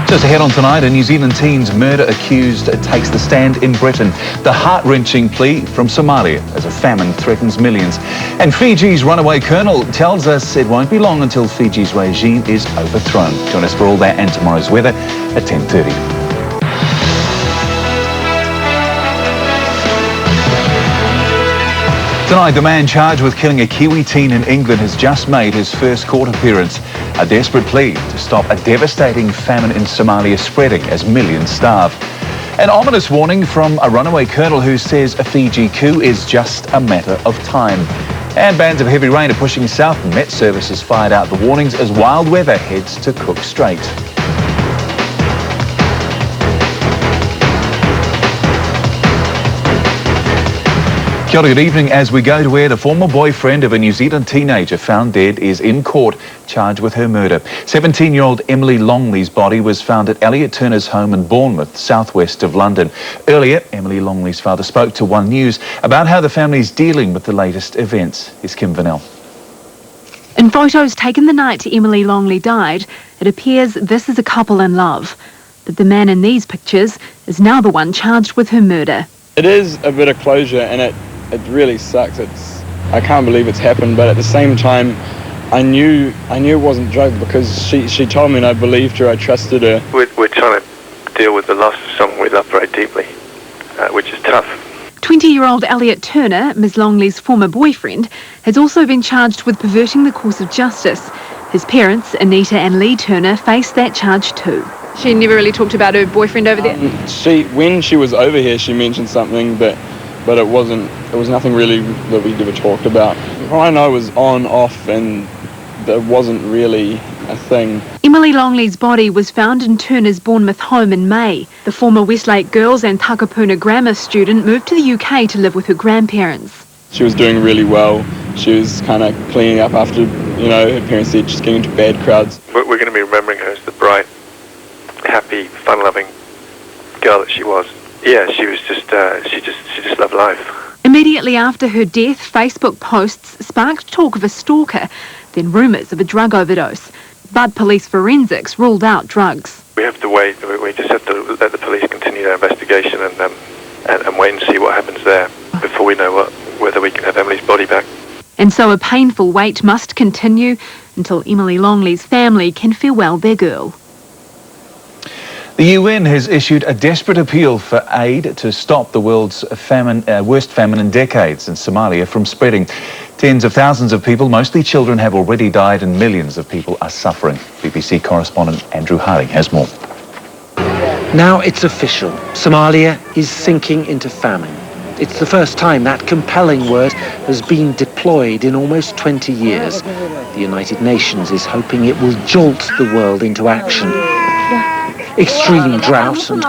Just ahead on tonight, a New Zealand teen's murder accused takes the stand in Britain. The heart-wrenching plea from Somalia as a famine threatens millions. And Fiji's runaway colonel tells us it won't be long until Fiji's regime is overthrown. Join us for all that and tomorrow's weather at 10:30. Tonight, the man charged with killing a Kiwi teen in England has just made his first court appearance. A desperate plea to stop a devastating famine in Somalia spreading as millions starve. An ominous warning from a runaway colonel who says a Fiji coup is just a matter of time. And bands of heavy rain are pushing south. Met Services fired out the warnings as wild weather heads to Cook Strait. Kia ora, good evening. As we go to where the former boyfriend of a New Zealand teenager found dead is in court, charged with her murder. 17-year-old Emily Longley's body was found at Elliot Turner's home in Bournemouth, southwest of London. Earlier, Emily Longley's father spoke to One News about how the family is dealing with the latest events. Here's Kim Vanell. In photos taken the night Emily Longley died, it appears this is a couple in love. But the man in these pictures is now the one charged with her murder. It is a bit of closure, and it really sucks. I can't believe it's happened, but at the same time, I knew it wasn't drugged because she told me and I believed her, I trusted her. We're trying to deal with the loss of someone we love very deeply, which is tough. 20-year-old Elliot Turner, Ms Longley's former boyfriend, has also been charged with perverting the course of justice. His parents, Anita and Lee Turner, face that charge too. She never really talked about her boyfriend over there? When she was over here, she mentioned something, but it was nothing really that we ever talked about. All I know was on, off, and there wasn't really a thing. Emily Longley's body was found in Turner's Bournemouth home in May. The former Westlake Girls and Takapuna Grammar student moved to the UK to live with her grandparents. She was doing really well. She was kind of cleaning up after, her parents said she's getting into bad crowds. We're going to be remembering her as the bright, happy, fun-loving girl that she was. Yeah, she was she just loved life. Immediately after her death, Facebook posts sparked talk of a stalker, then rumours of a drug overdose. But police forensics ruled out drugs. We have to wait. We just have to let the police continue their investigation and wait and see what happens there before we know whether we can have Emily's body back. And so a painful wait must continue until Emily Longley's family can farewell their girl. The UN has issued a desperate appeal for aid to stop the world's worst famine in decades in Somalia from spreading. Tens of thousands of people, mostly children, have already died and millions of people are suffering. BBC correspondent Andrew Harding has more. Now it's official. Somalia is sinking into famine. It's the first time that compelling word has been deployed in almost 20 years. The United Nations is hoping it will jolt the world into action. Extreme drought and